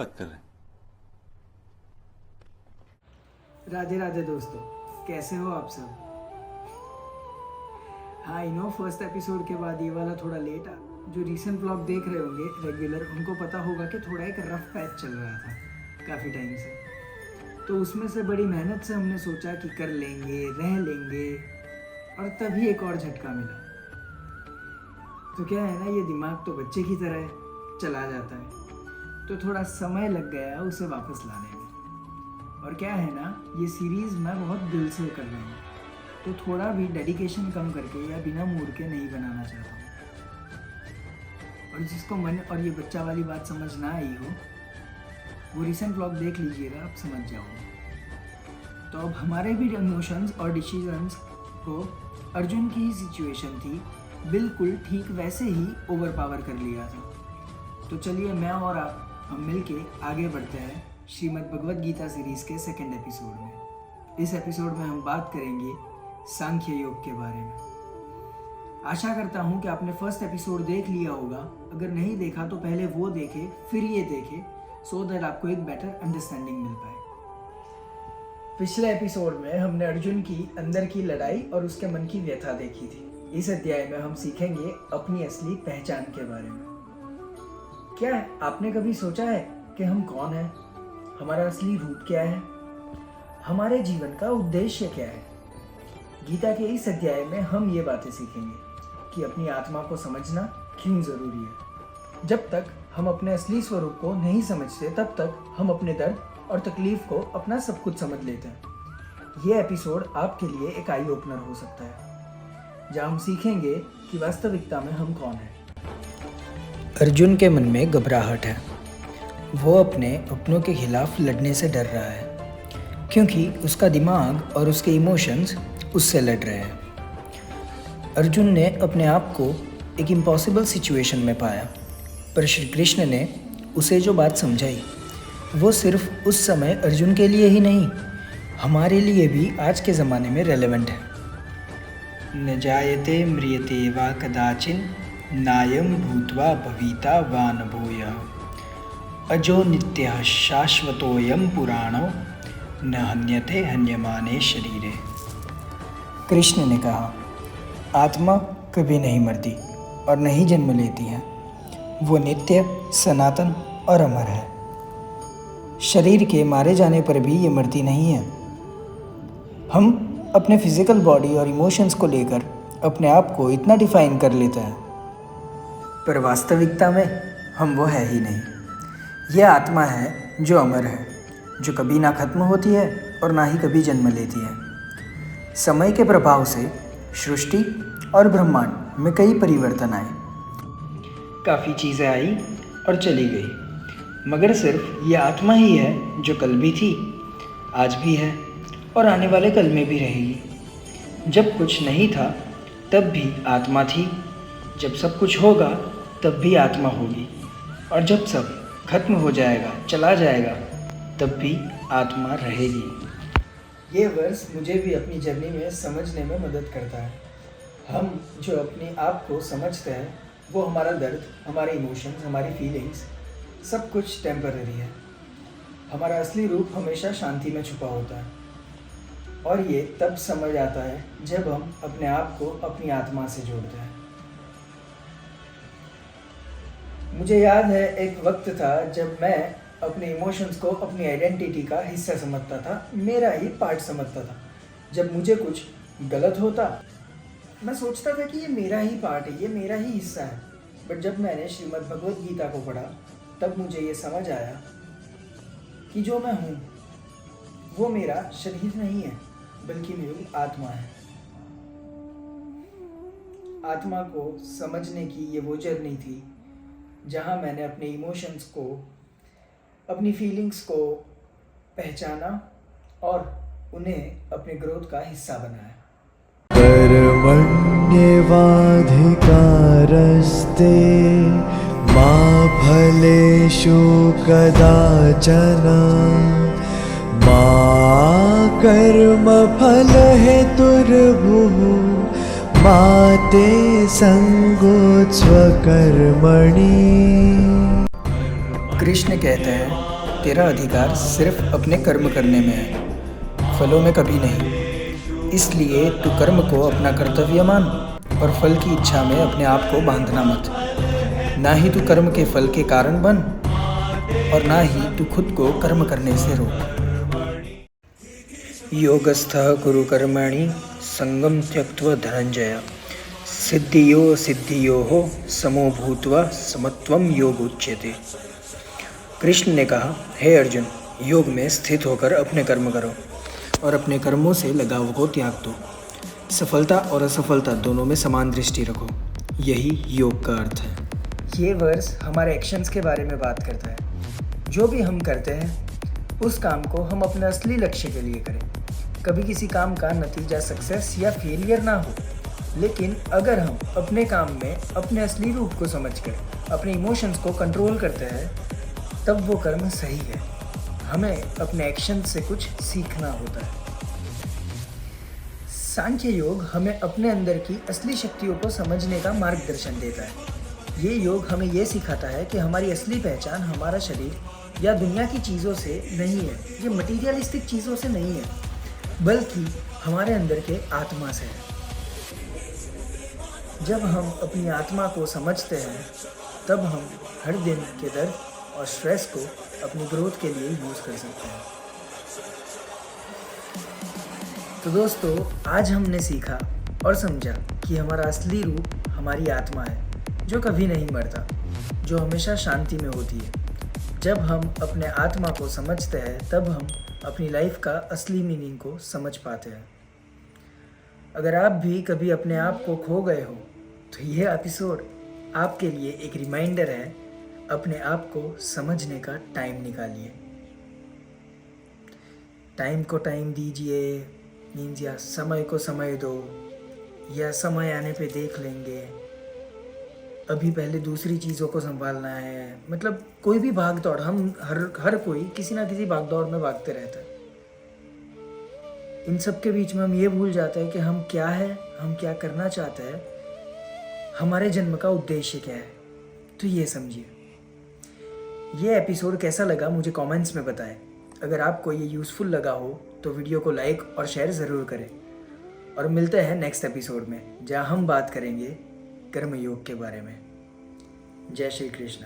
बात कर रहे हैं? राधे राधे दोस्तों, कैसे हो आप सब? हाँ, आई नो फर्स्ट एपिसोड के बाद ये वाला थोड़ा लेट आ। जो रीसेंट व्लॉग देख रहे होंगे रेगुलर, उनको पता होगा कि थोड़ा एक रफ पैच चल रहा था काफ़ी टाइम से। तो उसमें से बड़ी मेहनत से हमने सोचा कि कर लेंगे, रह लेंगे, और तभी एक और झटका मिला। तो क्या है ना, ये दिमाग तो बच्चे की तरह चला जाता है, तो थोड़ा समय लग गया उसे वापस लाने में। और क्या है ना, ये सीरीज़ मैं बहुत दिल से कर रहा हूँ, तो थोड़ा भी डेडिकेशन कम करके या बिना मूड के नहीं बनाना चाहता हूँ। और जिसको मन और ये बच्चा वाली बात समझ ना आई हो, वो रिसेंट व्लॉग देख लीजिएगा, आप समझ जाओगे। तो अब हमारे भी इमोशंस और डिसीजंस को अर्जुन की ही सिचुएशन थी, बिल्कुल ठीक वैसे ही ओवर पावर कर लिया था। तो चलिए मैं और आप हम मिल के आगे बढ़ते हैं श्रीमद् भगवद गीता सीरीज़ के सेकंड एपिसोड में। इस एपिसोड में हम बात करेंगे सांख्य योग के बारे में। आशा करता हूँ कि आपने फर्स्ट एपिसोड देख लिया होगा। अगर नहीं देखा तो पहले वो देखे फिर ये देखे, सो दैट आपको एक बेटर अंडरस्टैंडिंग मिल पाए। पिछले एपिसोड में हमने अर्जुन की अंदर की लड़ाई और उसके मन की व्यथा देखी थी। इस अध्याय में हम सीखेंगे अपनी असली पहचान के बारे में। क्या आपने कभी सोचा है कि हम कौन हैं? हमारा असली रूप क्या है? हमारे जीवन का उद्देश्य क्या है? गीता के इस अध्याय में हम ये बातें सीखेंगे कि अपनी आत्मा को समझना क्यों जरूरी है। जब तक हम अपने असली स्वरूप को नहीं समझते, तब तक हम अपने दर्द और तकलीफ को अपना सब कुछ समझ लेते हैं। ये एपिसोड आपके लिए एक आई ओपनर हो सकता है, जहाँ हम सीखेंगे कि वास्तविकता में हम कौन हैं। अर्जुन के मन में घबराहट है। वो अपने अपनों के खिलाफ लड़ने से डर रहा है, क्योंकि उसका दिमाग और उसके इमोशंस उससे लड़ रहे हैं। अर्जुन ने अपने आप को एक इम्पॉसिबल सिचुएशन में पाया, पर श्री कृष्ण ने उसे जो बात समझाई वो सिर्फ उस समय अर्जुन के लिए ही नहीं, हमारे लिए भी आज के ज़माने में रेलेवेंट है। न जायते म्रियते वा कदाचिन नायम भूत्वा भविता वा न भूयः अजो नित्यः शाश्वतोऽयं पुराणो न हन्यते हन्यमाने शरीरे। कृष्ण ने कहा, आत्मा कभी नहीं मरती और नहीं जन्म लेती है। वो नित्य, सनातन और अमर है। शरीर के मारे जाने पर भी ये मरती नहीं है। हम अपने फिजिकल बॉडी और इमोशंस को लेकर अपने आप को इतना डिफाइन कर लेते हैं, पर वास्तविकता में हम वो है ही नहीं। यह आत्मा है जो अमर है, जो कभी ना खत्म होती है और ना ही कभी जन्म लेती है। समय के प्रभाव से सृष्टि और ब्रह्मांड में कई परिवर्तन आए, काफ़ी चीज़ें आई और चली गई, मगर सिर्फ ये आत्मा ही है जो कल भी थी, आज भी है और आने वाले कल में भी रहेगी। जब कुछ नहीं था तब भी आत्मा थी, जब सब कुछ होगा तब भी आत्मा होगी, और जब सब खत्म हो जाएगा, चला जाएगा, तब भी आत्मा रहेगी। ये वर्स मुझे भी अपनी जर्नी में समझने में मदद करता है। हम जो अपने आप को समझते हैं, वो हमारा दर्द, हमारे इमोशंस, हमारी फीलिंग्स, सब कुछ टेम्पररी है। हमारा असली रूप हमेशा शांति में छुपा होता है, और ये तब समझ आता है जब हम अपने आप को अपनी आत्मा से जोड़ते हैं। मुझे याद है एक वक्त था जब मैं अपने इमोशंस को अपनी आइडेंटिटी का हिस्सा समझता था, मेरा ही पार्ट समझता था। जब मुझे कुछ गलत होता, मैं सोचता था कि ये मेरा ही पार्ट है, ये मेरा ही हिस्सा है। बट जब मैंने श्रीमद् भगवद गीता को पढ़ा, तब मुझे ये समझ आया कि जो मैं हूँ वो मेरा शरीर नहीं है, बल्कि मेरी आत्मा है। आत्मा को समझने की ये वो जर्नी थी जहाँ मैंने अपने इमोशंस को, अपनी फीलिंग्स को पहचाना और उन्हें अपने ग्रोथ का हिस्सा बनाया। कर्मण्येवाधिकारस्ते मा फलेषु कदाचन मा कर्मफलहेतुर्भुः मा ते संगोत्स्व कर्मणि। कृष्ण कहते हैं तेरा अधिकार सिर्फ अपने कर्म करने में है, फलों में कभी नहीं। इसलिए तू कर्म को अपना कर्तव्य मान और फल की इच्छा में अपने आप को बांधना मत। ना ही तू कर्म के फल के कारण बन और ना ही तू खुद को कर्म करने से रोक। योगस्थः कुरु कर्माणि संगम त्यक्त्वा धनंजय सिद्धियोः समो भूत्वा समत्वम योग उच्यते। कृष्ण ने कहा, हे अर्जुन, योग में स्थित होकर अपने कर्म करो और अपने कर्मों से लगाव को त्याग दो। सफलता और असफलता दोनों में समान दृष्टि रखो, यही योग का अर्थ है। ये वर्स हमारे एक्शंस के बारे में बात करता है। जो भी हम करते हैं उस काम को हम अपने असली लक्ष्य के लिए करें। कभी किसी काम का नतीजा सक्सेस या फेलियर ना हो, लेकिन अगर हम अपने काम में अपने असली रूप को समझकर अपने इमोशंस को कंट्रोल करते हैं तब वो कर्म सही है। हमें अपने एक्शन से कुछ सीखना होता है। सांख्य योग हमें अपने अंदर की असली शक्तियों को समझने का मार्गदर्शन देता है। ये योग हमें ये सिखाता है कि हमारी असली पहचान हमारा शरीर या दुनिया की चीज़ों से नहीं है, ये मटीरियलिस्टिक चीज़ों से नहीं है, बल्कि हमारे अंदर के आत्मा से है। जब हम अपनी आत्मा को समझते हैं तब हम हर दिन के दर्द और स्ट्रेस को अपनी ग्रोथ के लिए यूज़ कर सकते हैं। तो दोस्तों, आज हमने सीखा और समझा कि हमारा असली रूप हमारी आत्मा है, जो कभी नहीं मरता, जो हमेशा शांति में होती है। जब हम अपने आत्मा को समझते हैं तब हम अपनी लाइफ का असली मीनिंग को समझ पाते हैं। अगर आप भी कभी अपने आप को खो गए हो तो यह एपिसोड आपके लिए एक रिमाइंडर है। अपने आप को समझने का टाइम निकालिए। टाइम को टाइम दीजिए, मीन्स या समय को समय दो, या समय आने पे देख लेंगे, अभी पहले दूसरी चीज़ों को संभालना है। मतलब कोई भी भाग दौड़, हम हर कोई किसी ना किसी भाग दौड़ में भागते रहता है। इन सब के बीच में हम ये भूल जाते हैं कि हम क्या है, हम क्या करना चाहते हैं, हमारे जन्म का उद्देश्य क्या है। तो ये समझिए। ये एपिसोड कैसा लगा मुझे कमेंट्स में बताएं। अगर आपको ये यूज़फुल लगा हो तो वीडियो को लाइक और शेयर ज़रूर करें। और मिलते हैं नेक्स्ट एपिसोड में, जहाँ हम बात करेंगे कर्म योग के बारे में। जय श्री कृष्ण।